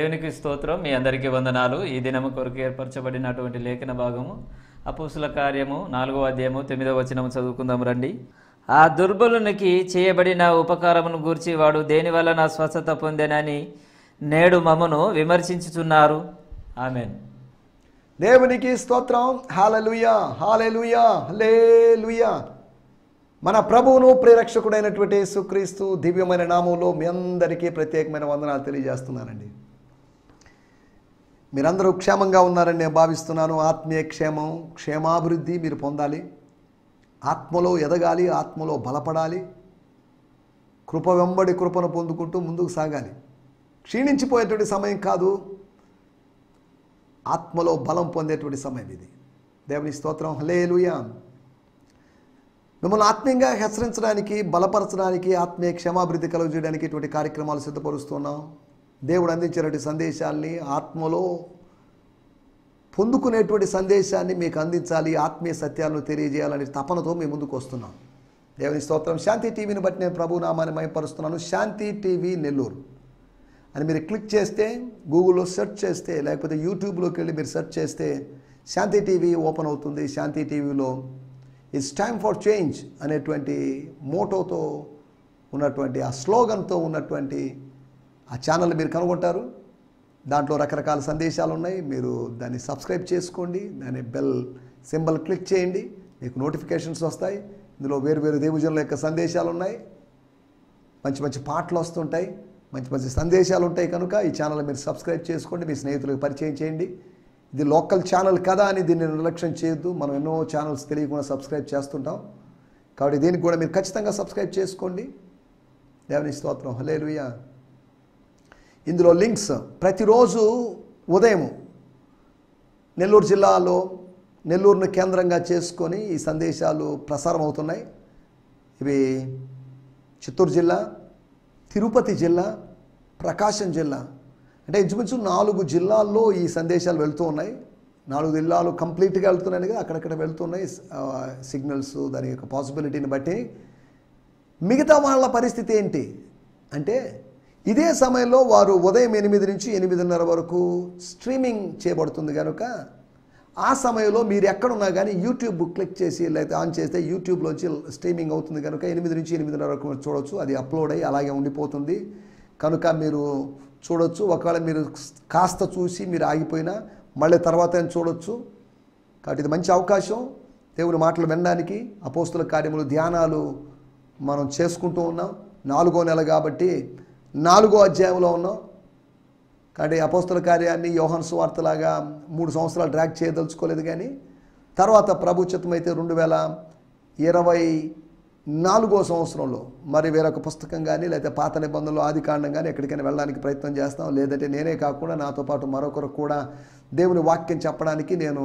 దేవునికి స్తోత్రం. మీ అందరికీ వందనాలు. ఈ దినము కొరకు ఏర్పరచబడినటువంటి లేఖన భాగము అపోస్తుల కార్యము 4వ అధ్యాయము 9వ వచనము చదువుకుందాం రండి. ఆ దుర్బలునికి చేయబడిన ఉపకారమును గూర్చి వాడు దేని వలన స్వస్థత పొందెనని నేడు మమ్మను విమర్శించుచున్నారు. ఆమేన్. దేవునికి స్తోత్రం. హల్లెలూయా, హల్లెలూయా, హల్లెలూయా. మన ప్రభువును ప్రియరక్షకుడైనటువంటి యేసుక్రీస్తు దివ్యమైన నామంలో మీ అందరికీ ప్రత్యేకమైన వందనాలు తెలియజేస్తున్నానండి. మీరందరూ క్షేమంగా ఉన్నారని నేను భావిస్తున్నాను. ఆత్మీయ క్షేమం, క్షేమాభివృద్ధి మీరు పొందాలి. ఆత్మలో ఎదగాలి, ఆత్మలో బలపడాలి. కృప వెంబడి కృపను పొందుకుంటూ ముందుకు సాగాలి. క్షీణించిపోయేటువంటి సమయం కాదు, ఆత్మలో బలం పొందేటువంటి సమయం ఇది. దేవుని స్తోత్రం. హల్లెలూయా. మిమ్మల్ని ఆత్మీయంగా హెచ్చరించడానికి, బలపరచడానికి, ఆత్మీయ క్షేమాభివృద్ధి కలుగజేయడానికి ఇటువంటి కార్యక్రమాలు సిద్ధపరుస్తున్నాం. దేవుడు అందించినటువంటి సందేశాల్ని, ఆత్మలో పొందుకునేటువంటి సందేశాన్ని మీకు అందించాలి, ఆత్మీయ సత్యాలను తెలియజేయాలనే తపనతో మేము ముందుకు వస్తున్నాం. దేవుని స్తోత్రం. శాంతి టీవీని బట్టి నేను ప్రభు నామాన్ని మహిమపరుస్తున్నాను. శాంతి టీవీ నెల్లూరు అని మీరు క్లిక్ చేస్తే, గూగుల్లో సెర్చ్ చేస్తే, లేకపోతే యూట్యూబ్లోకి వెళ్ళి మీరు సెర్చ్ చేస్తే శాంతి టీవీ ఓపెన్ అవుతుంది. శాంతి టీవీలో ఇట్స్ టైమ్ ఫర్ చేంజ్ అనేటువంటి మోటోతో ఉన్నటువంటి, ఆ స్లోగన్తో ఉన్నటువంటి ఆ ఛానల్ మీరు కనుగొంటారు. దాంట్లో రకరకాల సందేశాలు ఉన్నాయి. మీరు దాన్ని సబ్స్క్రైబ్ చేసుకోండి. దాని బెల్ సింబల్ క్లిక్ చేయండి, మీకు నోటిఫికేషన్స్ వస్తాయి. ఇందులో వేరు వేరు దేవుజనుల యొక్క సందేశాలు ఉన్నాయి. మంచి మంచి పాటలు వస్తుంటాయి, మంచి మంచి సందేశాలు ఉంటాయి. కనుక ఈ ఛానల్ మీరు సబ్స్క్రైబ్ చేసుకోండి, మీ స్నేహితులకు పరిచయం చేయండి. ఇది లోకల్ ఛానల్ కదా అని దీన్ని నిర్లక్ష్యం చేయొద్దు. మనం ఎన్నో ఛానల్స్ తెలియకుండా సబ్స్క్రైబ్ చేస్తుంటాం. కాబట్టి దీనికి కూడా మీరు ఖచ్చితంగా సబ్స్క్రైబ్ చేసుకోండి. దేవుని స్తోత్రం. హల్లెలూయా. ఇందులో లింక్స్ ప్రతిరోజు ఉదయం నెల్లూరు జిల్లాలో, నెల్లూరును కేంద్రంగా చేసుకొని ఈ సందేశాలు ప్రసారం అవుతున్నాయి. ఇవి చిత్తూరు జిల్లా, తిరుపతి జిల్లా, ప్రకాశం జిల్లా, అంటే ఇంచుమించు 4 జిల్లాల్లో ఈ సందేశాలు వెళ్తూ ఉన్నాయి. 4 జిల్లాలు కంప్లీట్గా వెళ్తున్నాయి కదా, అక్కడక్కడ వెళ్తున్నాయి. సిగ్నల్స్ దాని యొక్క పాసిబిలిటీని బట్టి. మిగతా వాళ్ళ పరిస్థితి ఏంటి అంటే, ఇదే సమయంలో వారు ఉదయం 8 నుంచి 8:30 వరకు స్ట్రీమింగ్ చేయబడుతుంది కనుక ఆ సమయంలో మీరు ఎక్కడున్నా కానీ యూట్యూబ్ క్లిక్ చేసి లేకపోతే ఆన్ చేస్తే యూట్యూబ్లోంచి స్ట్రీమింగ్ అవుతుంది కనుక 8 నుంచి 8:30 వరకు చూడవచ్చు. అది అప్లోడ్ అయ్యి అలాగే ఉండిపోతుంది కనుక మీరు చూడొచ్చు. ఒకవేళ మీరు కాస్త చూసి మీరు ఆగిపోయినా మళ్ళీ తర్వాత చూడొచ్చు. కాబట్టి ఇది మంచి అవకాశం దేవుని మాటలు వినడానికి. అపోస్తుల కార్యములు, ధ్యానాలు మనం చేసుకుంటూ ఉన్నాం. 4వ నెల కాబట్టి 4వ అధ్యాయంలో ఉన్నాం. కాబట్టి అపోస్తుల కార్యాన్ని యోహాను సువార్తలాగా 3 సంవత్సరాలు డ్రాగ్ చేయదలుచుకోలేదు. కానీ తర్వాత ప్రభు చిత్తమైతే 2024వ సంవత్సరంలో మరి వేరొక పుస్తకం కానీ లేకపోతే పాత నిబంధనలు, ఆదికాండం కానీ ఎక్కడికైనా వెళ్ళడానికి ప్రయత్నం చేస్తాం. లేదంటే నేనే కాకుండా నాతో పాటు మరొకరు కూడా దేవుని వాక్యం చెప్పడానికి నేను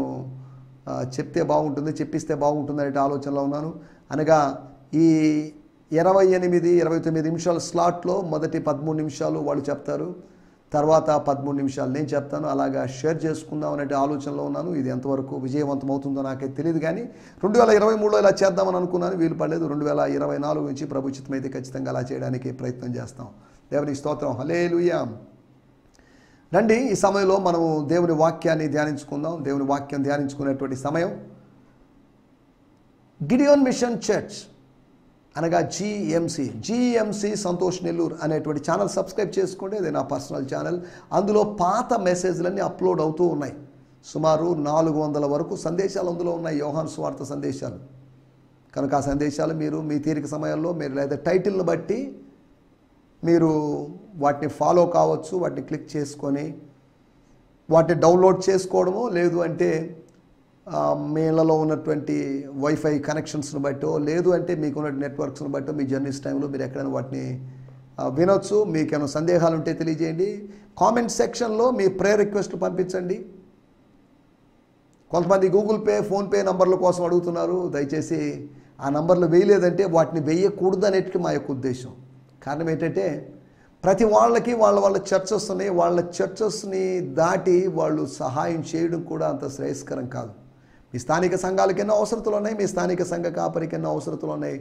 చెప్తే బాగుంటుంది, చెప్పిస్తే బాగుంటుంది అనే ఆలోచనలో ఉన్నాను. అనగా ఈ 28-29 నిమిషాల స్లాట్లో మొదటి 13 నిమిషాలు వాళ్ళు చెప్తారు, తర్వాత 13 నిమిషాలు నేను చెప్తాను. అలాగా షేర్ చేసుకుందాం అనే ఆలోచనలో ఉన్నాను. ఇది ఎంతవరకు విజయవంతం అవుతుందో నాకైతే తెలియదు. కానీ 2023లో ఇలా చేద్దామని అనుకున్నాను, వీలు పడలేదు. 2024 నుంచి ప్రభు చిత్తమైతే ఖచ్చితంగా అలా చేయడానికి ప్రయత్నం చేస్తాం. దేవుని స్తోత్రం. హల్లెలూయా. రండి, ఈ సమయంలో మనము దేవుని వాక్యాన్ని ధ్యానించుకుందాం. దేవుని వాక్యం ధ్యానించుకునేటువంటి సమయం గిడియోన్ మిషన్ చర్చ్ అనగా జిఎంసి సంతోష్ నెల్లూరు అనేటువంటి ఛానల్ సబ్స్క్రైబ్ చేసుకోండి. అది నా పర్సనల్ ఛానల్. అందులో పాత మెసేజ్లన్నీ అప్లోడ్ అవుతూ ఉన్నాయి. సుమారు 400 వరకు సందేశాలు అందులో ఉన్నాయి, యోహాను సువార్త సందేశాలు. కనుక ఆ సందేశాలు మీరు మీ తీరిక సమయంలో మీరు లేదా టైటిల్ని బట్టి మీరు వాటిని ఫాలో కావచ్చు. వాటిని క్లిక్ చేసుకొని వాటిని డౌన్లోడ్ చేసుకోవడము, లేదు అంటే మీ ఇళ్లలో ఉన్నటువంటి వైఫై కనెక్షన్స్ని బట్టో, లేదు అంటే మీకున్న నెట్వర్క్స్ని బట్టో మీ జర్నీస్ టైంలో మీరు ఎక్కడైనా వాటిని వినొచ్చు. మీకేమైనా సందేహాలు ఉంటే తెలియజేయండి. కామెంట్ సెక్షన్లో మీ ప్రేయర్ రిక్వెస్ట్లు పంపించండి. కొంతమంది గూగుల్ పే, ఫోన్పే నంబర్ల కోసం అడుగుతున్నారు. దయచేసి ఆ నంబర్లు వేయలేదంటే వాటిని వేయకూడదు అనేటికి మా యొక్క ఉద్దేశం. కారణం ఏంటంటే ప్రతి వాళ్ళకి వాళ్ళ చర్చెస్ ఉన్నాయి. వాళ్ళ చర్చెస్ని దాటి వాళ్ళు సహాయం చేయడం కూడా అంత శ్రేయస్కరం కాదు. మీ స్థానిక సంఘాలకు ఎన్నో అవసరతలు ఉన్నాయి, మీ స్థానిక సంఘ కాపరికి ఎన్నో అవసరతలు ఉన్నాయి.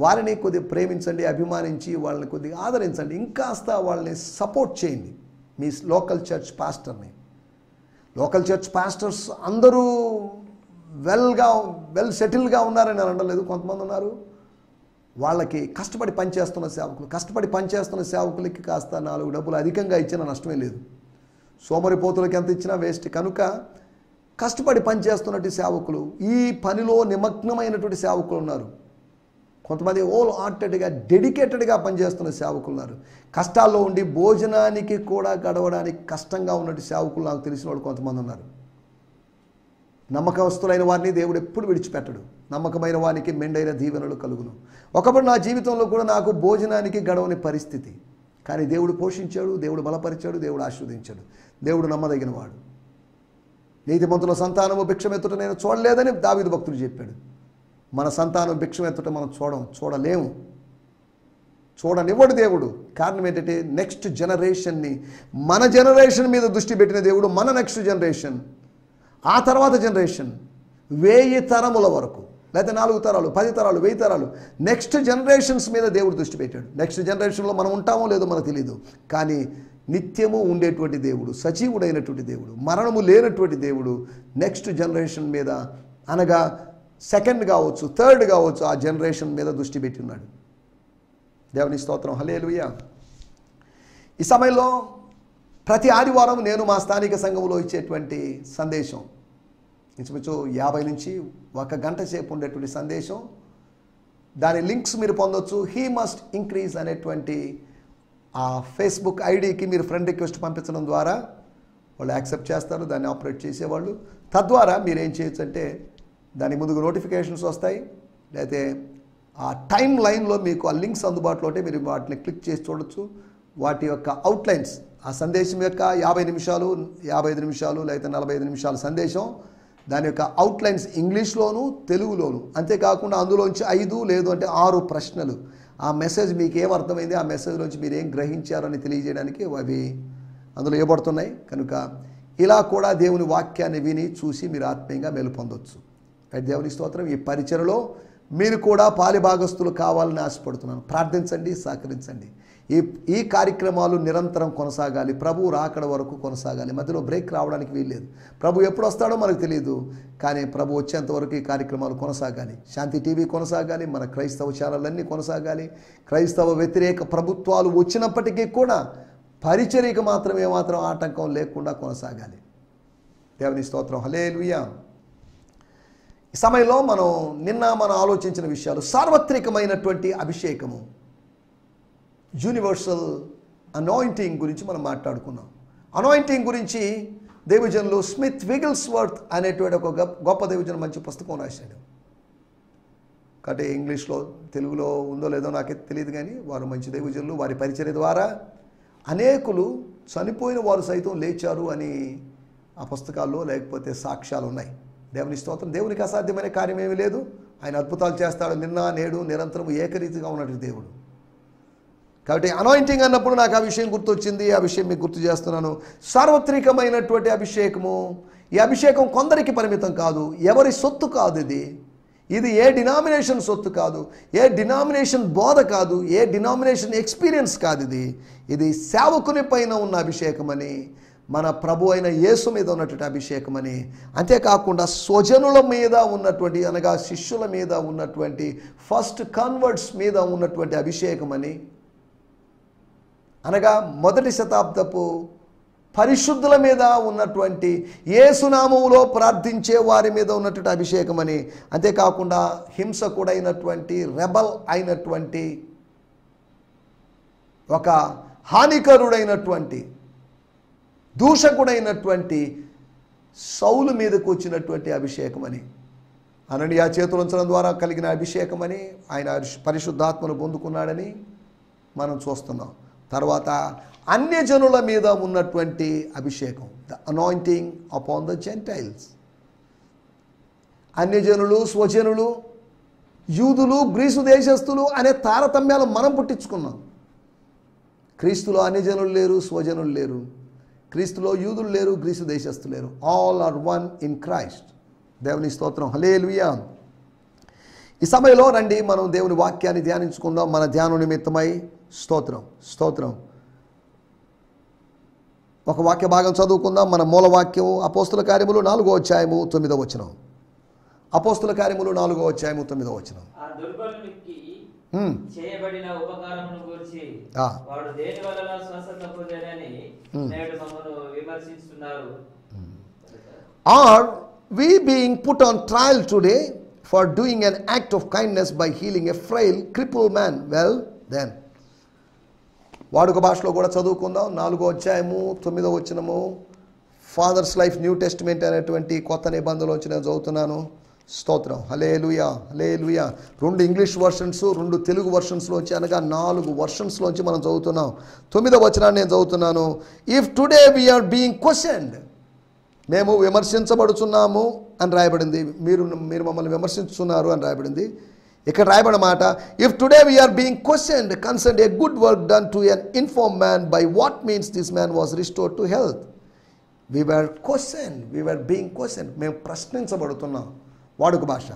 వారిని కొద్దిగా ప్రేమించండి, అభిమానించి వాళ్ళని కొద్దిగా ఆదరించండి, ఇంకాస్త వాళ్ళని సపోర్ట్ చేయండి. మీ లోకల్ చర్చ్ పాస్టర్ని. లోకల్ చర్చ్ పాస్టర్స్ అందరూ వెల్ సెటిల్గా ఉన్నారని నేను అనలేదు. కొంతమంది ఉన్నారు, వాళ్ళకి కష్టపడి పనిచేస్తున్న సేవకులకి కాస్త 4 డబ్బులు అధికంగా ఇచ్చినా నష్టమే లేదు. సోమరిపోతులకి ఎంత ఇచ్చినా వేస్ట్. కనుక కష్టపడి పనిచేస్తున్నట్టు సేవకులు, ఈ పనిలో నిమగ్నమైనటువంటి సేవకులు ఉన్నారు. కొంతమంది హోల్ హార్టెడ్గా డెడికేటెడ్గా పనిచేస్తున్న సేవకులు ఉన్నారు. కష్టాల్లో ఉండి భోజనానికి కూడా గడవడానికి కష్టంగా ఉన్నట్టు సేవకులు నాకు తెలిసిన వాళ్ళు కొంతమంది ఉన్నారు. నమ్మకస్తులైన వారిని దేవుడు ఎప్పుడు విడిచిపెట్టడు. నమ్మకమైన వారికి మెండైన దీవెనలు కలుగును. ఒకప్పుడు నా జీవితంలో కూడా నాకు భోజనానికి గడవని పరిస్థితి, కానీ దేవుడు పోషించాడు, దేవుడు బలపరిచాడు, దేవుడు ఆశీర్వదించాడు. దేవుడు నమ్మదగినవాడు. నీతిమంతుల సంతానము భిక్షమెత్తుట నేను చూడలేదని దావీదు భక్తుడు చెప్పాడు. మన సంతానం భిక్షమెత్తుట మనం చూడలేము, చూడనివ్వడు దేవుడు. కారణం ఏంటంటే నెక్స్ట్ జనరేషన్ని, మన జనరేషన్ మీద దృష్టి పెట్టిన దేవుడు మన నెక్స్ట్ జనరేషన్, ఆ తర్వాత జనరేషన్ 1000 తరముల వరకు, లేకపోతే 4 తరాలు, 10 తరాలు, 1000 తరాలు నెక్స్ట్ జనరేషన్స్ మీద దేవుడు దృష్టి పెట్టాడు. నెక్స్ట్ జనరేషన్లో మనం ఉంటామో లేదో మనకు తెలియదు, కానీ నిత్యము ఉండేటువంటి దేవుడు, సజీవుడైనటువంటి దేవుడు, మరణము లేనటువంటి దేవుడు నెక్స్ట్ జనరేషన్ మీద, అనగా సెకండ్ కావచ్చు, థర్డ్ కావచ్చు, ఆ జనరేషన్ మీద దృష్టి పెట్టి ఉన్నాడు. దేవుని స్తోత్రం, హల్లెలూయా. ఈ సమయంలో ప్రతి ఆదివారం నేను మా స్థానిక సంఘంలో ఇచ్చేటువంటి సందేశం ఇంచుమించు 50 నుంచి 1 గంట సేపు ఉండేటువంటి సందేశం. దాని లింక్స్ మీరు పొందొచ్చు. హీ మస్ట్ ఇంక్రీజ్ అనేటువంటి ఆ ఫేస్బుక్ ఐడికి మీరు ఫ్రెండ్ రిక్వెస్ట్ పంపించడం ద్వారా వాళ్ళు యాక్సెప్ట్ చేస్తారు, దాన్ని ఆపరేట్ చేసేవాళ్ళు. తద్వారా మీరు ఏం చేయొచ్చు అంటే దాని ముందుకు నోటిఫికేషన్స్ వస్తాయి, లేకపోతే ఆ టైం లైన్లో మీకు ఆ లింక్స్ అందుబాటులో ఉంటే మీరు వాటిని క్లిక్ చేసి చూడొచ్చు. వాటి యొక్క అవుట్లైన్స్, ఆ సందేశం యొక్క 50 నిమిషాలు, 55 నిమిషాలు, లేకపోతే 45 నిమిషాల సందేశం, దాని యొక్క అవుట్లైన్స్ ఇంగ్లీష్లోను, తెలుగులోను. అంతేకాకుండా అందులోంచి 5 లేదు అంటే 6 ప్రశ్నలు. ఆ మెసేజ్ మీకు ఏం అర్థమైంది, ఆ మెసేజ్లోంచి మీరు ఏం గ్రహించారని తెలియజేయడానికి అవి అందులో ఇవ్వబడుతున్నాయి. కనుక ఇలా కూడా దేవుని వాక్యాన్ని విని చూసి మీరు ఆత్మీయంగా మేలు పొందొచ్చు. అయితే దేవుని స్తోత్రం. ఈ పరిచయలో మీరు కూడా పాలిభాగస్తులు కావాలని ఆశపడుతున్నాను. ప్రార్థించండి, సహకరించండి. ఈ కార్యక్రమాలు నిరంతరం కొనసాగాలి, ప్రభు రాకడ వరకు కొనసాగాలి. మధ్యలో బ్రేక్ రావడానికి వీల్లేదు. ప్రభు ఎప్పుడు వస్తాడో మనకు తెలియదు, కానీ ప్రభు వచ్చేంత వరకు ఈ కార్యక్రమాలు కొనసాగాలి. శాంతి టీవీ కొనసాగాలి, మన క్రైస్తవ ఛానళ్ళన్నీ కొనసాగాలి. క్రైస్తవ వ్యతిరేక ప్రభుత్వాలు వచ్చినప్పటికీ కూడా పరిచర్యకు మాత్రం ఏమాత్రం ఆటంకం లేకుండా కొనసాగాలి. దేవుని స్తోత్రం, హల్లెలూయా. ఈ సమయంలో మనం ఆలోచించిన విషయాలు, సార్వత్రికమైనటువంటి అభిషేకము, యూనివర్సల్ అనాయింటింగ్ గురించి మనం మాట్లాడుకున్నాం. అనాయింటింగ్ గురించి దైవజనులు స్మిత్ విగిల్స్వర్త్ అనేటువంటి ఒక గొప్ప దైవజనులు మంచి పుస్తకం రాశాడు. కాబట్టి ఇంగ్లీష్లో, తెలుగులో ఉందో లేదో నాకైతే తెలియదు, కానీ వారు మంచి దైవజనులు. వారి పరిచర్య ద్వారా అనేకులు, చనిపోయిన వారు సైతం లేచారు అని ఆ పుస్తకాల్లో లేకపోతే సాక్ష్యాలు ఉన్నాయి. దేవుని స్తోత్రం. దేవునికి అసాధ్యమైన కార్యం ఏమీ లేదు. ఆయన అద్భుతాలు చేస్తాడు. నిన్న, నేడు, నిరంతరం ఏకరీతిగా ఉన్నటువంటి దేవుడు. కాబట్టి అనాయింటింగ్ అన్నప్పుడు నాకు ఆ విషయం గుర్తొచ్చింది. ఆ విషయం మీకు గుర్తు చేస్తున్నాను. సార్వత్రికమైనటువంటి అభిషేకము. ఈ అభిషేకం కొందరికి పరిమితం కాదు, ఎవరి సొత్తు కాదు. ఇది ఏ డినామినేషన్ సొత్తు కాదు, ఏ డినామినేషన్ బోధ కాదు, ఏ డినామినేషన్ ఎక్స్పీరియన్స్ కాదు. ఇది సేవకుని పైన ఉన్న అభిషేకమని, మన ప్రభు అయిన యేసు మీద ఉన్నటువంటి అభిషేకమని, అంతేకాకుండా స్వజనుల మీద ఉన్నటువంటి, అనగా శిష్యుల మీద ఉన్నటువంటి, ఫస్ట్ కన్వర్ట్స్ మీద ఉన్నటువంటి అభిషేకమని, అనగా మొదటి శతాబ్దపు పరిశుద్ధుల మీద ఉన్నటువంటి, యేసునామములో ప్రార్థించే వారి మీద ఉన్నటువంటి అభిషేకమని, అంతేకాకుండా హింసకుడైనటువంటి, రెబల్ అయినటువంటి, ఒక హానికరుడైనటువంటి, దూషకుడైనటువంటి సౌలు మీదకు వచ్చినటువంటి అభిషేకమని, అననీయ చేతులు ఉంచడం ద్వారా కలిగిన అభిషేకమని, ఆయన పరిశుద్ధాత్మను పొందుకున్నాడని మనం చూస్తున్నాం. తర్వాత అన్యజనుల మీద ఉన్నటువంటి అభిషేకం, the anointing upon the Gentiles. అన్యజనులు, స్వజనులు, యూదులు, గ్రీసు దేశస్థులు అనే తారతమ్యాలు మనం పుట్టించుకున్నాం. క్రీస్తులో అన్యజనులు లేరు, స్వజనులు లేరు. క్రీస్తులో యూదులు లేరు, గ్రీసు దేశస్థులు లేరు. All are one in Christ. దేవుని స్తోత్రం, హల్లెలూయా. ఈ సమయంలో రండి మనం దేవుని వాక్యాన్ని ధ్యానించుకుందాం. మన ధ్యానం నిమిత్తమై స్తోత్రం. ఒక వాక్య భాగం చదువుకుందాం. మన మూల వాక్యం అపోస్తుల కార్యములు 4వ అధ్యాయము 9వ వచనం. అపోస్తుల కార్యములు 4వ అధ్యాయము 9వ వచనం. ఆ దుర్బలునికి చేయబడిన ఉపకారమును గురించి వాడు దేని వలన స్వస్థత పొందాడని నేడు మమ్మను విమర్శిస్తున్నారు. Are we being put on trial today for doing an act of kindness by healing a frail, crippled man? Well, then. వాడుక భాషలో కూడా చదువుకుందాం. 4వ అధ్యాయము 9వ వచనము. ఫాదర్స్ లైఫ్ న్యూ టెస్టిమెంట్ అనేటువంటి కొత్త నిబంధనలోంచి నేను చదువుతున్నాను. స్తోత్రం. హల్లెలూయా, హల్లెలూయా. 2 ఇంగ్లీష్ వర్షన్స్, 2 తెలుగు వర్షన్స్లోంచి, అనగా 4 వర్షన్స్లోంచి మనం చదువుతున్నాం. 9వ వచనాన్ని నేను చదువుతున్నాను. If today we are being questioned, మేము విమర్శించబడుచున్నాము అని రాయబడింది. మీరు మమ్మల్ని విమర్శించుతున్నారు అని రాయబడింది. ఇక్కడ రాయబడిన మాట, if today we are being questioned concern a good work done to an infirm man, by what means this man was restored to health. We were being question, మేము ప్రశ్నించబడుతున్నాం. వాడుక భాష.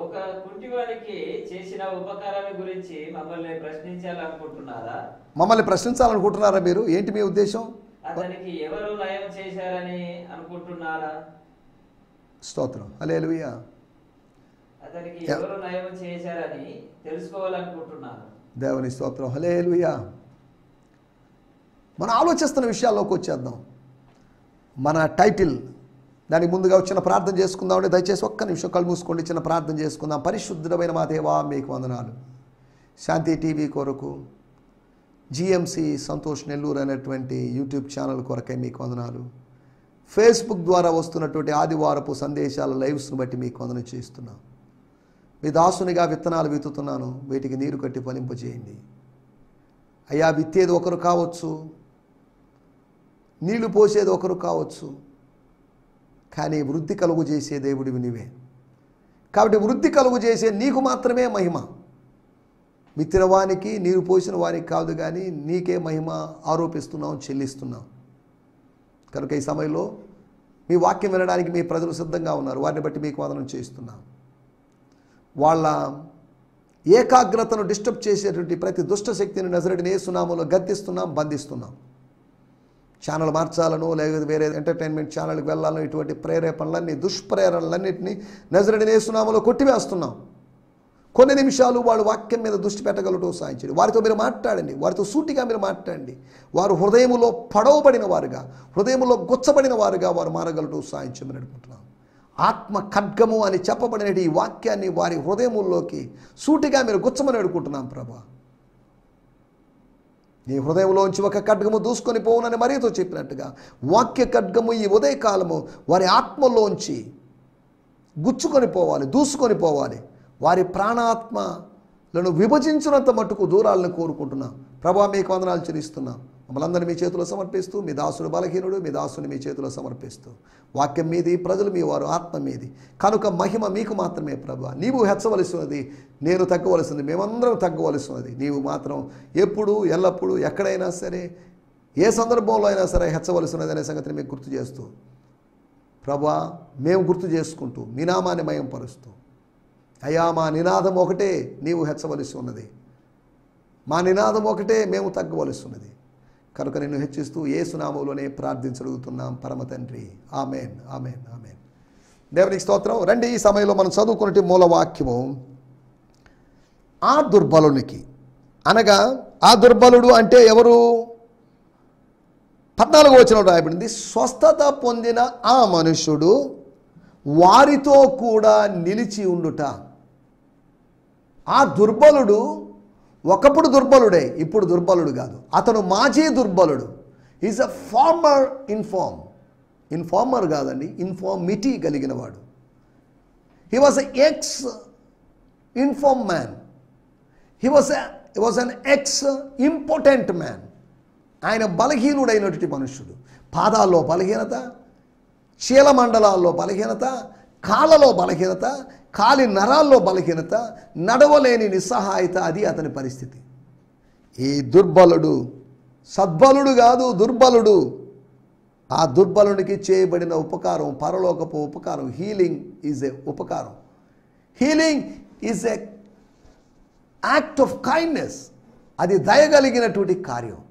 ఒక కుంటివానికి చేసిన ఉపకారాల గురించి మమ్మల్ని ప్రశ్నించాలనుకుంటున్నారా? మమ్మల్ని ప్రశ్నించాలనుకుంటున్నారా మీరు? ఏంటి మీ ఉద్దేశం? అతనికి ఎవరు నయం చేశారని అనుకుంటున్నారా? స్తోత్రం. హల్లెలూయా. అతనికి ఎవరు నయం చేశారని తెలుసుకోవాలనుకుంటున్నారు. దేవుని స్తోత్రం. హల్లెలూయా. మనం ఆలోచిస్తున్న విషయాల్లోకి వచ్చేద్దాం. మన టైటిల్, దానికి ముందుగా చిన్న ప్రార్థన చేసుకుందామంటే దయచేసి ఒక్క నిమిషం కళ్ళు మూసుకోండి, చిన్న ప్రార్థన చేసుకుందాం. పరిశుద్ధమైన మా దేవా, మీకు వందనాలు. శాంతి టీవీ కొరకు, జిఎంసి సంతోష్ నెల్లూరు అనేటువంటి యూట్యూబ్ ఛానల్ కొరకై మీకు వందనాలు. ఫేస్బుక్ ద్వారా వస్తున్నటువంటి ఆదివారపు సందేశాల లైవ్స్ను బట్టి మీకు వందన చేస్తున్నాం. మీ దాసునిగా విత్తనాలు విత్తుతున్నాను, వీటికి నీరు కట్టి ఫలింపజేయండి అయ్యా. విత్తేది ఒకరు కావచ్చు, నీళ్లు పోసేది ఒకరు కావచ్చు, కానీ వృద్ధి కలుగు చేసే దేవుడివి నీవే. కాబట్టి వృద్ధి కలుగు చేసే నీకు మాత్రమే మహిమ. విత్తిన వానికి, నీరు పోసిన వానికి కాదు, కానీ నీకే మహిమ ఆరోపిస్తున్నాం, చెల్లిస్తున్నాం. కనుక ఈ సమయంలో మీ వాక్యం వినడానికి మీ ప్రజలు సిద్ధంగా ఉన్నారు. వారిని బట్టి మీకు వందనం చేస్తున్నాం. వాళ్ళ ఏకాగ్రతను డిస్టర్బ్ చేసేటువంటి ప్రతి దుష్ట శక్తిని నజరేయుడైన యేసు నామములో గద్దిస్తున్నాం, బంధిస్తున్నాం. ఛానల్ మార్చాలను, లేదా వేరే ఎంటర్టైన్మెంట్ ఛానల్కి వెళ్ళాలను, ఇటువంటి ప్రేరేపణలన్నీ, దుష్ప్రేరణలన్నింటినీ నజరేయుడైన యేసు నామములో కొట్టివేస్తున్నాం. కొన్ని నిమిషాలు వాళ్ళు వాక్యం మీద దృష్టి పెట్టగలటో సాయించండి. వారితో మీరు మాట్లాడండి, వారితో సూటిగా మీరు మాట్లాడండి. వారు హృదయములో పడవబడిన వారుగా, హృదయములో గుచ్చబడిన వారుగా వారు మారగలటో సాయించమని అనుకుంటున్నాం. ఆత్మ ఖడ్గము అని చెప్పబడిన ఈ వాక్యాన్ని వారి హృదయముల్లోకి సూటిగా మీరు గుచ్చమని అడుగుకుంటున్నాం. ప్రభా, నీ హృదయంలోంచి ఒక ఖడ్గము దూసుకొని పోవునని మరియతో చెప్పినట్టుగా వాక్య ఖడ్గము ఈ ఉదయకాలము వారి ఆత్మలోంచి గుచ్చుకొని పోవాలి, దూసుకొని పోవాలి. వారి ప్రాణాత్మలను విభజించినంత మట్టుకు దూరాలను కోరుకుంటున్నాం. ప్రభా, మీకు వందనాలు చెల్లిస్తున్నాం. మమ్మల్ని అందరినీ మీ చేతిలో సమర్పిస్తూ, మీ దాసుడు బలహీనుడు, మీ దాసుని మీ చేతిలో సమర్పిస్తూ, వాక్యం మీది, ప్రజలు మీ వారు, ఆత్మ మీది. కనుక మహిమ మీకు మాత్రమే. ప్రభా, నీవు హెచ్చవలసి ఉన్నది, నేను తగ్గవలసింది, మేమందరం తగ్గవలసి ఉన్నది. నీవు మాత్రం ఎప్పుడు, ఎల్లప్పుడూ, ఎక్కడైనా సరే, ఏ సందర్భంలో అయినా సరే హెచ్చవలసి ఉన్నది అనే సంగతిని మీకు గుర్తు చేస్తూ, ప్రభా, మేము గుర్తు చేసుకుంటూ మీ నామాన్ని మయంపరుస్తూ, అయ్యా, మా నినాదం ఒకటే, నీవు హెచ్చవలసి ఉన్నది. మా నినాదం ఒకటే, మేము తగ్గవలసి ఉన్నది. కనుక నిన్ను హెచ్చిస్తూ యేసు నామములోనే ప్రార్థించగలుగుతున్నాం పరమ తండ్రి. Amen, amen, amen. దేవునికి స్తోత్రం. రండి, ఈ సమయంలో మనం చదువుకునే మూలవాక్యము, ఆ దుర్బలునికి, అనగా ఆ దుర్బలుడు అంటే ఎవరు? 14వ వచనంలో రాయబడింది, స్వస్థత పొందిన ఆ మనుష్యుడు వారితో కూడా నిలిచి ఉండుట. ఆ దుర్బలుడు ఒకప్పుడు దుర్బలుడే, ఇప్పుడు దుర్బలుడు కాదు. అతను మాజీ దుర్బలుడు. ఈజ్ అ ఫార్మర్ ఇన్ఫార్మర్ కాదండి, ఇన్ఫార్మిటీ కలిగిన వాడు. He was X inform man. He was an ex important man. ఆయన బలహీనుడైనటువంటి మనుష్యుడు. పాదాల్లో బలహీనత, చీలమండలాల్లో బలహీనత, కాళ్ళలో బలహీనత, కాలి నరాల్లో బలహీనత, నడవలేని నిస్సహాయత, అది అతని పరిస్థితి. ఈ దుర్బలుడు సద్బలుడు కాదు, దుర్బలుడు. ఆ దుర్బలునికి చేయబడిన ఉపకారం పరలోకపు ఉపకారం. హీలింగ్ ఈజ్ ఏ ఉపకారం. Healing is a act of kindness. అది దయగలిగినటువంటి కార్యం.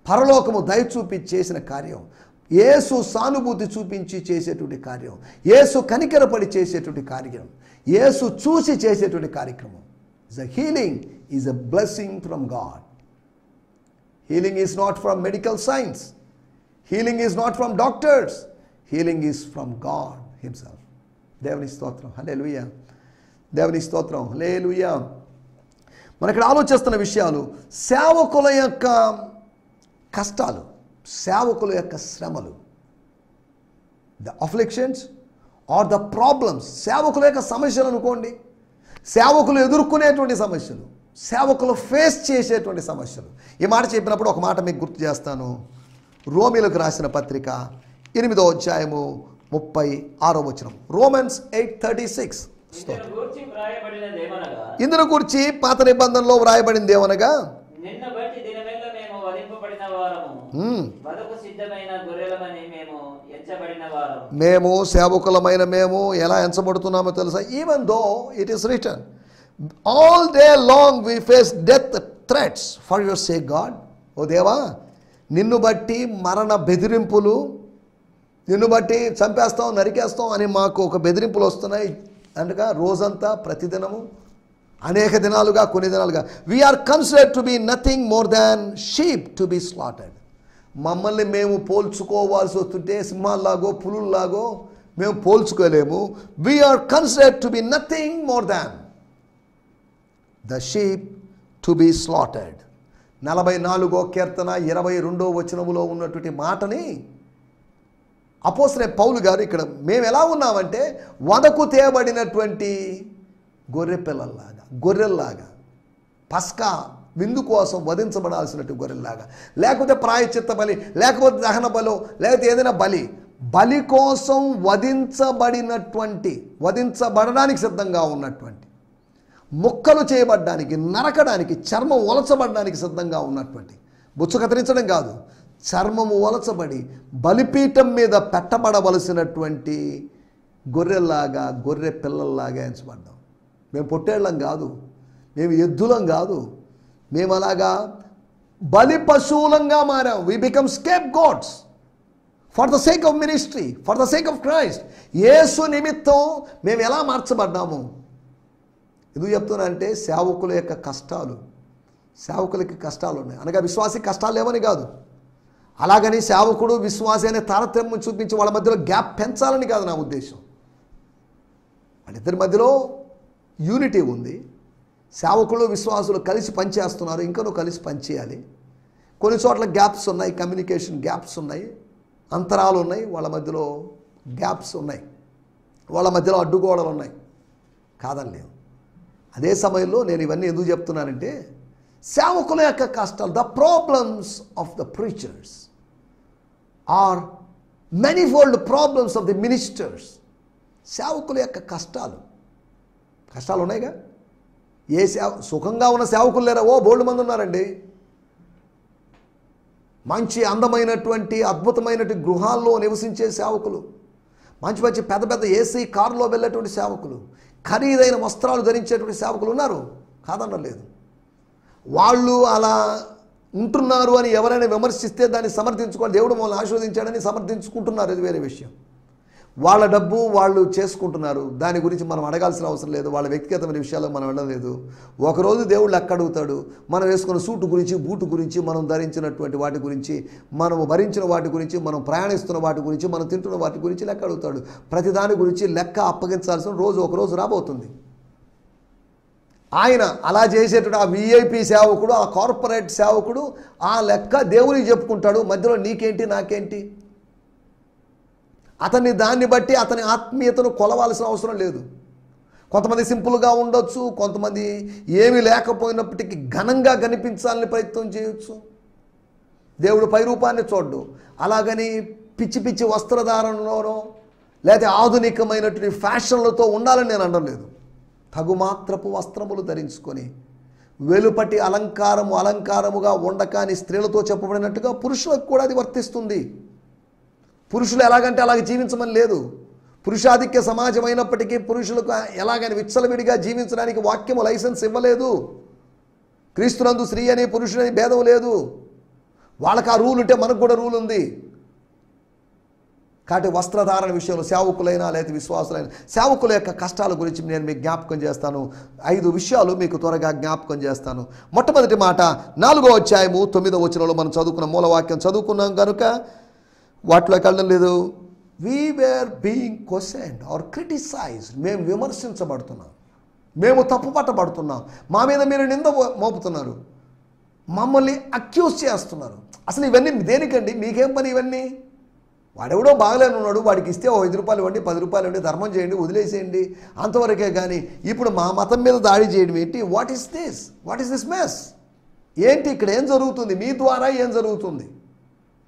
పరలోకము దయ చూపించి చేసిన కార్యం, యేసు సానుభూతి చూపించి చేసేటువంటి కార్యం, యేసు కనికరపడి చేసేటువంటి కార్యం, యేసు చూసి చేసేటువంటి కార్యక్రమం. The healing is a blessing from God. Healing is not from medical science. Healing is not from doctors. Healing is from God himself. దేవుని స్తోత్రం, హల్లెలూయా. దేవుని స్తోత్రం, హల్లెలూయా. మనం ఇక్కడ ఆలోచిస్తున్న విషయాలు సేవకుల యొక్క కష్టాలు, సేవకుల యొక్క శ్రమలు, the afflictions are the problems. సేవకుల యొక్క సమస్యలు అనుకోండి, సేవకులు ఎదుర్కొనేటువంటి సమస్యలు, సేవకులు ఫేస్ చేసేటువంటి సమస్యలు. ఈ మాట చెప్పినప్పుడు ఒక మాట మీకు గుర్తు చేస్తాను. రోమీలకు రాసిన పత్రిక 8వ అధ్యాయము 36వ వచనం. రోమన్స్ 8:36. ఇందును గురించి పాత నిబంధనలో వ్రాయబడింది ఏమనగా, మేము సేవకులమైన మేము ఎలా ఎంచబడుతున్నామో తెలుసా? Even though it is written, all day long we face death threats for your sake God. ఓ దేవా, నిన్ను బట్టి మరణ బెదిరింపులు, నిన్ను బట్టి చంపేస్తాం, నరికేస్తాం అని మాకు ఒక బెదిరింపులు వస్తున్నాయి అనగా రోజంతా, ప్రతిదినము, అనేక దినాలుగా, కొన్ని దినాలుగా. We are considered to be nothing more than sheep to be slaughtered. మమ్మల్ని మేము పోల్చుకోవాల్సి వస్తుంటే సింహాల్లాగో పులుల్లాగో మేము పోల్చుకోలేము. We are considered to be nothing more than the sheep to be slaughtered. 44వ కీర్తన 22వ వచనములో ఉన్నటువంటి మాటని అపోస్తలుడైన పౌలు గారు ఇక్కడ మేము ఎలా ఉన్నామంటే వదకు తేబడినటువంటి గొర్రె పిల్లల్లాగా, గొర్రెల్లాగా, పస్కా విందు కోసం వధించబడాల్సినట్టు గొర్రెల్లాగా, లేకపోతే ప్రాయశ్చిత్త బలి, లేకపోతే దహన బలో, లేకపోతే ఏదైనా బలి కోసం వధించబడడానికి సిద్ధంగా ఉన్నటువంటి, ముక్కలు చేయబడ్డానికి, నరకడానికి, చర్మం ఒలచబడడానికి సిద్ధంగా ఉన్నటువంటి, బుచ్చు కత్తిరించడం కాదు, చర్మము ఒలచబడి బలిపీఠం మీద పెట్టబడవలసినటువంటి గొర్రెల్లాగా, గొర్రె పిల్లల్లాగా ఎంచబడ్డాం. మేము పొట్టేళ్ళం కాదు, మేము ఎద్దులం కాదు, మేము అలాగా బలి పశువులంగా మారాం. We become scapegoats for the sake of ministry, for the sake of Christ. Yesu నిమిత్తం మేము ఎలా మార్చబడ్డాము. ఎందుకు చెప్తున్నా అంటే సేవకుల యొక్క కష్టాలు, సేవకులకి కష్టాలు ఉన్నాయి అనగా విశ్వాసి కష్టాలు లేవని కాదు. అలాగని సేవకుడు విశ్వాసి అనే తారతమ్యం చూపించి వాళ్ళ మధ్యలో గ్యాప్ పెంచాలని కాదు నా ఉద్దేశం. వాళ్ళిద్దరి మధ్యలో యూనిటీ ఉంది. సేవకులు విశ్వాసులు కలిసి పనిచేస్తున్నారు, ఇంకనూ కలిసి పనిచేయాలి. కొన్ని చోట్ల గ్యాప్స్ ఉన్నాయి, కమ్యూనికేషన్ గ్యాప్స్ ఉన్నాయి, అంతరాలు ఉన్నాయి, వాళ్ళ మధ్యలో గ్యాప్స్ ఉన్నాయి, వాళ్ళ మధ్యలో అడ్డుగోడలు ఉన్నాయి, కాదని లేవు. అదే సమయంలో నేను ఇవన్నీ ఎందుకు చెప్తున్నానంటే సేవకుల యొక్క కష్టాలు, the problems of the preachers are manifold problems of the ministers. సేవకుల యొక్క కష్టాలు ఉన్నాయిగా. ఏ సుఖంగా ఉన్న సేవకులు లేరా? ఓ బోల్డ్ మంది ఉన్నారండి. మంచి అందమైనటువంటి అద్భుతమైనటువంటి గృహాల్లో నివసించే సేవకులు, మంచి మంచి పెద్ద పెద్ద ఏసీ కారులో వెళ్ళేటువంటి సేవకులు, ఖరీదైన వస్త్రాలు ధరించేటువంటి సేవకులు ఉన్నారు, కాదనలేదు. వాళ్ళు అలా ఉంటున్నారు అని ఎవరైనా విమర్శిస్తే దాన్ని సమర్థించుకోవాలి. దేవుడు మమ్మల్ని ఆశీర్వదించాడని సమర్థించుకుంటున్నారు, అది వేరే విషయం. వాళ్ళ డబ్బు వాళ్ళు చేసుకుంటున్నారు, దాని గురించి మనం అడగాల్సిన అవసరం లేదు. వాళ్ళ వ్యక్తిగతమైన విషయాల్లో మనం వెళ్ళలేదు. ఒకరోజు దేవుడు లెక్క అడుగుతాడు. మనం వేసుకున్న సూటు గురించి, బూటు గురించి, మనం ధరించినటువంటి వాటి గురించి, మనము భరించిన వాటి గురించి, మనం ప్రయాణిస్తున్న వాటి గురించి, మనం తింటున్న వాటి గురించి లెక్క అడుగుతాడు. ప్రతి దాని గురించి లెక్క అప్పగించాల్సిన రోజు ఒకరోజు రాబోతుంది. ఆయన అలా చేసేటప్పుడు ఆ విఐపి సేవకుడు, ఆ కార్పొరేట్ సేవకుడు ఆ లెక్క దేవునికి చెప్పుకుంటాడు. మధ్యలో నీకేంటి నాకేంటి, అతన్ని దాన్ని బట్టి అతని ఆత్మీయతను కొలవాల్సిన అవసరం లేదు. కొంతమంది సింపుల్గా ఉండొచ్చు, కొంతమంది ఏమీ లేకపోయినప్పటికీ ఘనంగా కనిపించాలని ప్రయత్నం చేయొచ్చు. దేవుడు పై రూపాన్ని చూడ్డు. అలాగని పిచ్చి పిచ్చి వస్త్రధారణలోనో లేకపోతే ఆధునికమైనటువంటి ఫ్యాషన్లతో ఉండాలని నేను అనడం. తగుమాత్రపు వస్త్రములు ధరించుకొని వెలుపటి అలంకారముగా ఉండకాని స్త్రీలతో చెప్పబడినట్టుగా పురుషులకు కూడా అది వర్తిస్తుంది. పురుషులు ఎలాగంటే అలాగే జీవించమని లేదు. పురుషాధిక్య సమాజం అయినప్పటికీ పురుషులకు ఎలాగని విచ్చలవిడిగా జీవించడానికి వాక్యము లైసెన్స్ ఇవ్వలేదు. క్రీస్తునందు స్త్రీ అని పురుషుడని భేదం లేదు. వాళ్ళకి ఆ రూల్ ఉంటే మనకు కూడా రూల్ ఉంది. కాబట్టి వస్త్రధారణ విషయంలో సేవకులైనా లేదా విశ్వాసులైన సేవకుల యొక్క కష్టాల గురించి నేను మీకు జ్ఞాపకం చేస్తాను. 5 విషయాలు మీకు త్వరగా జ్ఞాపకం చేస్తాను. మొట్టమొదటి మాట 4వ అధ్యాయము 9వ వచనంలో మనం చదువుకున్న మూలవాక్యం చదువుకున్నాం కనుక వాటిలోకి వెళ్ళడం లేదు. We were being questioned or criticized. మేము విమర్శించబడుతున్నాం, మేము తప్పు పట్టబడుతున్నాం, మా మీద మీరు నింద మోపుతున్నారు, మమ్మల్ని అక్యూజ్ చేస్తున్నారు. అసలు ఇవన్నీ దేనికండి? మీకేం పని ఇవన్నీ? వాడెవడో బాగలేని ఉన్నాడు, వాడికి ఇస్తే 5 రూపాయలు ఇవ్వండి, 10 రూపాయలు ఇవ్వండి, ధర్మం చేయండి, వదిలేసేయండి, అంతవరకే. కానీ ఇప్పుడు మా మతం మీద దాడి చేయడం ఏంటి? What is this mess? ఏంటి ఇక్కడ ఏం జరుగుతుంది? మీ ద్వారా ఏం జరుగుతుంది?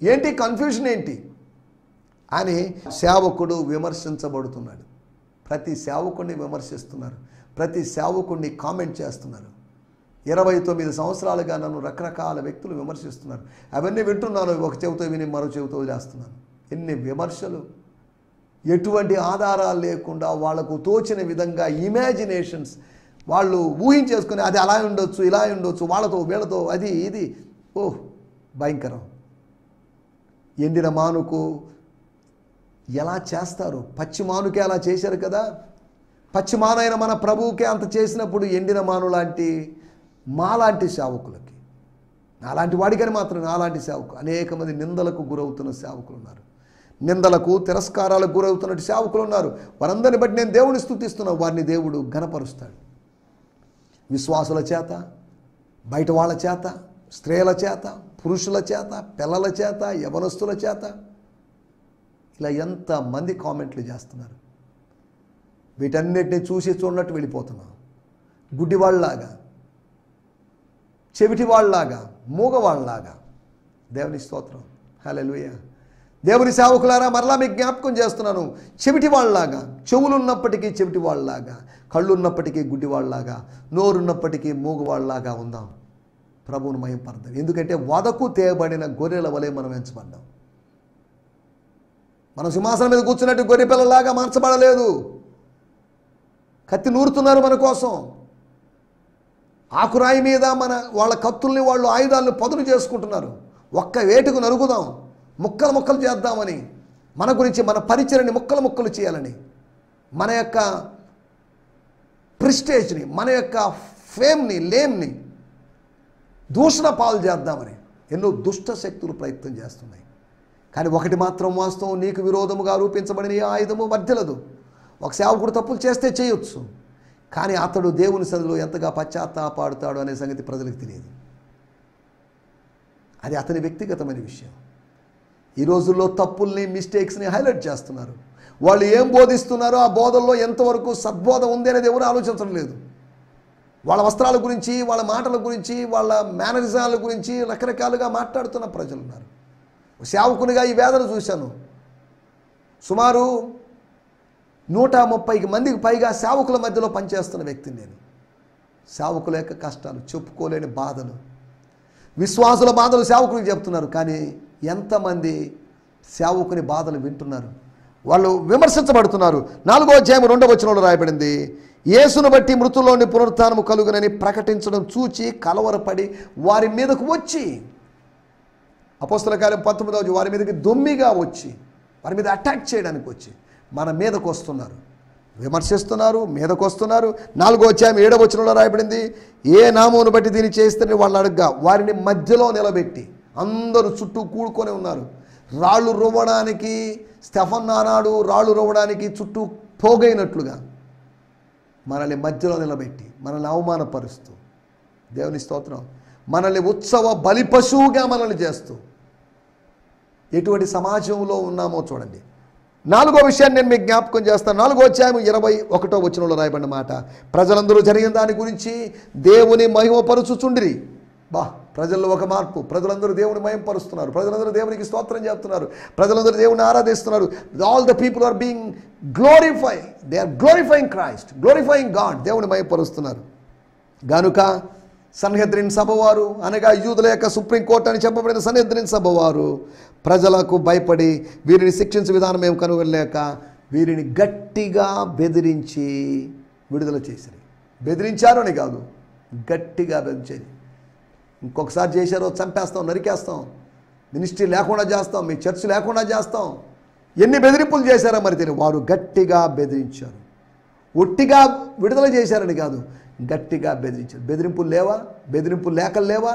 ఏంటి కన్ఫ్యూషన్ ఏంటి అని సేవకుడు విమర్శించబడుతున్నాడు. ప్రతి సేవకుడిని విమర్శిస్తున్నారు, ప్రతి సేవకుడిని కామెంట్ చేస్తున్నారు. 29 సంవత్సరాలుగా నన్ను రకరకాల వ్యక్తులు విమర్శిస్తున్నారు. అవన్నీ వింటున్నాను, ఒక చెవితో విని మరో చెవితో వదిలేస్తున్నాను. ఎన్ని విమర్శలు! ఎటువంటి ఆధారాలు లేకుండా వాళ్లకు తోచిన విధంగా ఇమాజినేషన్స్ వాళ్ళు ఊహించేసుకుని అది అలా ఉండొచ్చు, ఇలా ఉండొచ్చు, వాళ్ళతో వీళ్ళతో అది ఇది. ఓహ్, భయంకరం. ఎండిన మానుకు ఎలా చేస్తారు? పచ్చి మానుకే అలా చేశారు కదా. పచ్చి మానైన మన ప్రభువుకే అంత చేసినప్పుడు ఎండిన మాను లాంటి మాలాంటి సేవకులకి, నాలాంటి వాడికని మాత్రం నాలాంటి సేవకు అనేక మంది నిందలకు గురవుతున్న సేవకులు ఉన్నారు, నిందలకు తిరస్కారాలకు గురవుతున్నట్టు సేవకులు ఉన్నారు. వారందరిని బట్టి నేను దేవుని స్తుతిస్తున్నాను. వారిని దేవుడు ఘనపరుస్తాడు. విశ్వాసుల చేత, బయట వాళ్ళ చేత, స్త్రీల చేత, పురుషుల చేత, పిల్లల చేత, యవనస్తుల చేత, ఇలా ఎంతమంది కామెంట్లు చేస్తున్నారు. వీటన్నిటిని చూసి చూడనట్టు వెళ్ళిపోతున్నాం. గుడ్డివాళ్ళలాగా, చెవిటివాళ్ళలాగా, మూగవాళ్ళలాగా. దేవుని స్తోత్రం, హల్లెలూయా. దేవుని సేవకులారా, మరలా మీకు జ్ఞాపకం చేస్తున్నాను. చెవిటివాళ్ళలాగా, చెవులున్నప్పటికీ చెవిటివాళ్ళలాగా, కళ్ళున్నప్పటికీ గుడ్డివాళ్ళలాగా, నోరున్నప్పటికీ మూగవాళ్ళలాగా ఉందాం. ప్రభువును మహిమపరదాం. ఎందుకంటే వదకు తేయబడిన గొర్రెల వలె మనం ఎంచబడ్డాం. మనం సింహాసనం మీద కూర్చున్నట్టు గొర్రె పిల్లలాగా మార్చబడలేదు. కత్తి నూరుతున్నారు మన కోసం. ఆకురాయి మీద వాళ్ళ కత్తుల్ని, వాళ్ళు ఆయుధాలను పదును చేసుకుంటున్నారు. ఒక్క వేటుకు నరుగుదాం, ముక్కలు ముక్కలు చేద్దామని, మన గురించి, మన పరిచయని ముక్కలు ముక్కలు చేయాలని, మన యొక్క ప్రిస్టేజ్ని, మన యొక్క ఫేమ్ని, లేమ్ని దూషణ పాలు చేద్దామని ఎన్నో దుష్ట శక్తులు ప్రయత్నం చేస్తున్నాయి. కానీ ఒకటి మాత్రం వాస్తవం, నీకు విరోధముగా రూపించబడిన ఏ ఆయుధము వర్ధిల్లదు. ఒక సేవకుడు తప్పులు చేస్తే చేయొచ్చు, కానీ అతడు దేవుని సన్నిధిలో ఎంతగా పశ్చాత్తాపడతాడు అనే సంగతి ప్రజలకు తెలియదు. అది అతని వ్యక్తిగతమైన విషయం. ఈ రోజుల్లో తప్పుల్ని, మిస్టేక్స్ని హైలైట్ చేస్తున్నారు. వాళ్ళు ఏం బోధిస్తున్నారో ఆ బోధల్లో ఎంతవరకు సద్బోధ ఉంది అనేది ఎవరు ఆలోచించడం లేదు. వాళ్ళ వస్త్రాల గురించి, వాళ్ళ మాటల గురించి, వాళ్ళ మేనరిజాల గురించి రకరకాలుగా మాట్లాడుతున్న ప్రజలు ఉన్నారు. సేవకునిగా ఈ వేదన చూశాను. సుమారు 130 మందికి పైగా సేవకుల మధ్యలో పనిచేస్తున్న వ్యక్తిని నేను. సేవకుల యొక్క కష్టాలు, చెప్పుకోలేని బాధలు, విశ్వాసుల బాధలు సేవకునికి చెప్తున్నారు. కానీ ఎంతమంది సేవకుని బాధలు వింటున్నారు? వాళ్ళు విమర్శించబడుతున్నారు. 4వ అధ్యాయం 2వ వచనంలో రాయబడింది, యేసును బట్టి మృతుల్లోని పునరుత్థానము కలుగునని ప్రకటించడం చూచి కలవరపడి వారి మీదకు వచ్చి, అపోస్తల కార్యం 19వ వారి మీదకి దొమ్మిగా వచ్చి, వారి మీద అటాక్ చేయడానికి వచ్చి మన మీదకు వస్తున్నారు, విమర్శిస్తున్నారు, మీదకు వస్తున్నారు. 4వ అధ్యాయం 7వ వచనంలో రాయబడింది, ఏ నామమును బట్టి దీన్ని చేస్తే వాళ్ళు అడగ్గా వారిని మధ్యలో నిలబెట్టి, అందరూ చుట్టూ కూడుకొని ఉన్నారు. రాళ్ళు రువ్వడానికి, స్టెఫన్ ఆనాడు రాళ్ళు రువ్వడానికి చుట్టూ పోగైనట్లుగా మనల్ని మధ్యలో నిలబెట్టి, మనల్ని అవమానపరుస్తూ, దేవుని స్తోత్రం, మనల్ని ఉత్సవ బలి పశువుగా మనల్ని చేస్తూ ఎటువంటి సమాజంలో ఉన్నామో చూడండి. 4వ విషయాన్ని నేను మీకు జ్ఞాపకం చేస్తాను. 4వ అధ్యాయం 21వ వచనంలో రాయబడిన మాట, ప్రజలందరూ జరిగిన దాని గురించి దేవుని మహిమపరుచుచుండిరి. ప్రజల్లో ఒక మార్పు. ప్రజలందరూ దేవుని మహిమపరుస్తున్నారు, ప్రజలందరూ దేవునికి స్తోత్రం చెప్తున్నారు, ప్రజలందరూ దేవుని ఆరాధిస్తున్నారు. All the people are being glorify, they are glorifying Christ, glorifying God. దేవుని మహిమపరుస్తున్నారు. గనుక సన్హెద్రిన్ సభవారు, అనగా యూదుల యొక్క సుప్రీంకోర్టు అని చెప్పబడిన సన్హెద్రిన్ సభవారు ప్రజలకు భయపడి వీరిని శిక్షించే విధానం మేము కనుగొనలేక వీరిని గట్టిగా బెదిరించి విడుదల చేశారు. బెదిరించారు అని కాదు, గట్టిగా బెదిరించేది. ఇంకొకసారి చేశారో చంపేస్తాం, నరికేస్తాం, మినిస్ట్రీ లేకుండా చేస్తాం, మీ చర్చ్ లేకుండా చేస్తాం. ఎన్ని బెదిరింపులు చేశారో మరి తెలియదు. వారు గట్టిగా బెదిరించారు. ఒట్టిగా విడుదల చేశారని కాదు, గట్టిగా బెదిరించారు. బెదిరింపులు లేవా? బెదిరింపులు లేఖలు లేవా?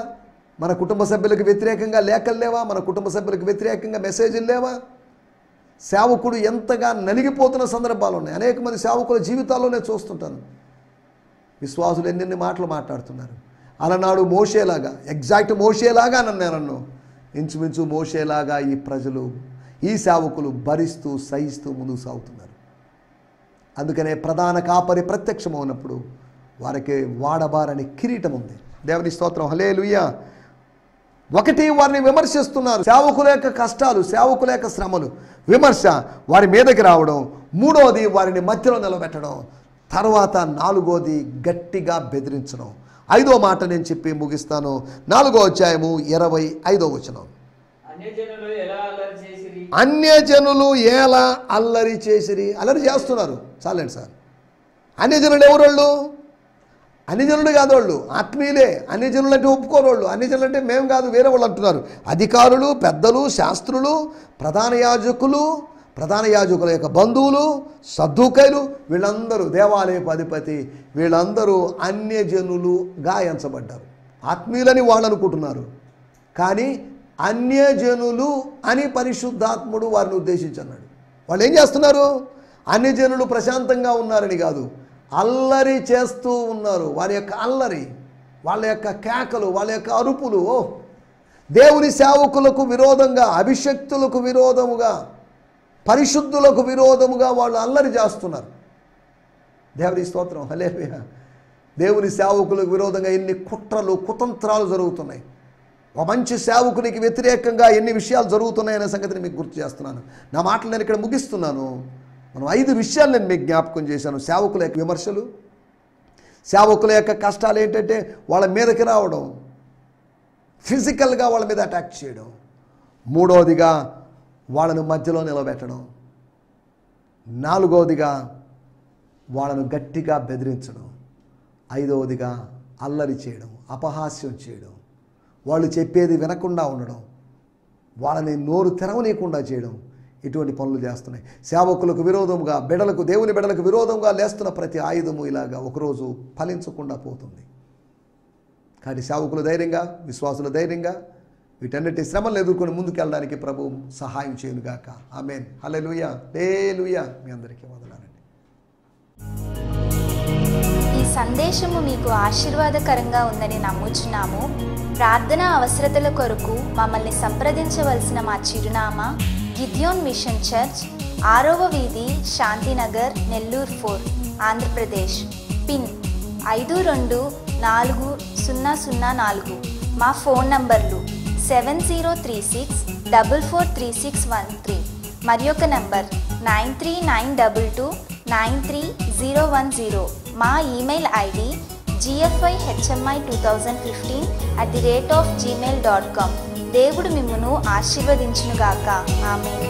మన కుటుంబ సభ్యులకు వ్యతిరేకంగా లేఖలు లేవా? మన కుటుంబ సభ్యులకు వ్యతిరేకంగా మెసేజ్లు లేవా? సేవకుడు ఎంతగా నలిగిపోతున్న సందర్భాలు ఉన్నాయి. అనేక మంది సేవకుల జీవితాల్లోనే చూస్తుంటాను. విశ్వాసులు ఎన్నెన్ని మాటలు మాట్లాడుతున్నారు. అలనాడు మోషేలాగా, ఎగ్జాక్ట్ మోషేలాగా నన్ను ఇంచుమించు మోషేలాగా ఈ ప్రజలు, ఈ సేవకులు భరిస్తూ సహిస్తూ ముందుకు సాగుతున్నారు. అందుకనే ప్రధాన కాపరి ప్రత్యక్షమవునప్పుడు వారికి వాడబారని కిరీటం ఉంది. దేవుని స్తోత్రం, హల్లెలూయా. ఒకటి, వారిని విమర్శిస్తున్నారు. సేవకుల యొక్క కష్టాలు, సేవకుల యొక్క శ్రమలు, విమర్శ వారి మీదకి రావడం. మూడవది, వారిని మధ్యలో నిలబెట్టడం. తర్వాత నాలుగోది, గట్టిగా బెదిరించడం. ఐదో మాట నేను చెప్పి ముగిస్తాను. 4వ అధ్యాయము 25వ వచనం. అన్యజనులు ఎలా అల్లరి చేసిరి. అల్లరి చేస్తున్నారు. చాలండి సార్. అన్యజనులు ఎవరోళ్ళు? అన్యజనులు కాదు, వాళ్ళు ఆత్మీయులే. అన్యజనులు అంటే ఒప్పుకోరోళ్ళు. అన్యజనులు అంటే మేము కాదు, వేరే వాళ్ళు అంటున్నారు. అధికారులు, పెద్దలు, శాస్త్రులు, ప్రధాన యాజకుల యొక్క బంధువులు, సద్దూకైలు, వీళ్ళందరూ, దేవాలయపు అధిపతి, వీళ్ళందరూ అన్యజనులుగా ఎంచబడ్డారు. ఆత్మీయులని వాళ్ళు అనుకుంటున్నారు, కానీ అన్యజనులు అని పరిశుద్ధాత్ముడు వారిని ఉద్దేశించన్నాడు. వాళ్ళు ఏం చేస్తున్నారు? అన్యజనులు ప్రశాంతంగా ఉన్నారని కాదు, అల్లరి చేస్తూ ఉన్నారు. వారి యొక్క అల్లరి, వాళ్ళ యొక్క కేకలు, వాళ్ళ యొక్క అరుపులు దేవుని సేవకులకు విరోధంగా, అభిషక్తులకు విరోధముగా, పరిశుద్ధులకు విరోధముగా వాళ్ళు అల్లరి చేస్తున్నారు. దేవుని స్తోత్రం, హల్లెలూయా. దేవుని సేవకులకు విరోధంగా ఎన్ని కుట్రలు, కుతంత్రాలు జరుగుతున్నాయి. ఒక మంచి సేవకునికి వ్యతిరేకంగా ఎన్ని విషయాలు జరుగుతున్నాయనే సంగతిని మీకు గుర్తు చేస్తున్నాను. నా మాటలు నేను ఇక్కడ ముగిస్తున్నాను. మనం 5 విషయాలు నేను మీకు జ్ఞాపకం చేశాను. సేవకుల యొక్క విమర్శలు, సేవకుల యొక్క కష్టాలు ఏంటంటే వాళ్ళ మీదకి రావడం, ఫిజికల్గా వాళ్ళ మీద అటాక్ చేయడం. మూడవదిగా, వాళ్ళను మధ్యలో నిలబెట్టడం. 4వదిగా, వాళ్ళను గట్టిగా బెదిరించడం. 5వదిగా, అల్లరి చేయడం, అపహాస్యం చేయడం, వాళ్ళు చెప్పేది వినకుండా ఉండడం, వాళ్ళని నోరు తెరవనీయకుండా చేయడం. ఇటువంటి పనులు చేస్తున్నాయి. సేవకులకు విరోధంగా, దేవుని బిడ్డలకు విరోధంగా లేస్తున్న ప్రతి ఆయుధము ఇలాగా ఒకరోజు ఫలించకుండా పోతుంది. కానీ సేవకులు ధైర్యంగా, విశ్వాసులు ధైర్యంగా వీటన్నిటి శ్రమలను ఎదుర్కొని ముందుకెళ్ళడానికి ప్రభు సహాయం చేయనుగాక. ఆమేన్, హల్లెలూయా, హల్లెలూయా. మీ అందరికీ వందనాలండి. ఈ సందేశము మీకు ఆశీర్వాదకరంగా ఉందని నమ్ముచున్నాము. ప్రార్థన అవసరతల కొరకు మమ్మల్ని సంప్రదించవలసిన మా చిరునామా గిద్యోన్ మిషన్ చర్చ్, 6వ వీధి, శాంతినగర్, నెల్లూరు 4, ఆంధ్రప్రదేశ్. పిన్ 524004. మా ఫోన్ నంబర్లు 7036443613, మరి ఒక నంబర్ 9392293010. మా ఈమెయిల్ ఐడి gfihmi2015@gmail.com. దేవుడు మిమ్మును ఆశీర్వదించునుగాక. ఆమేన్.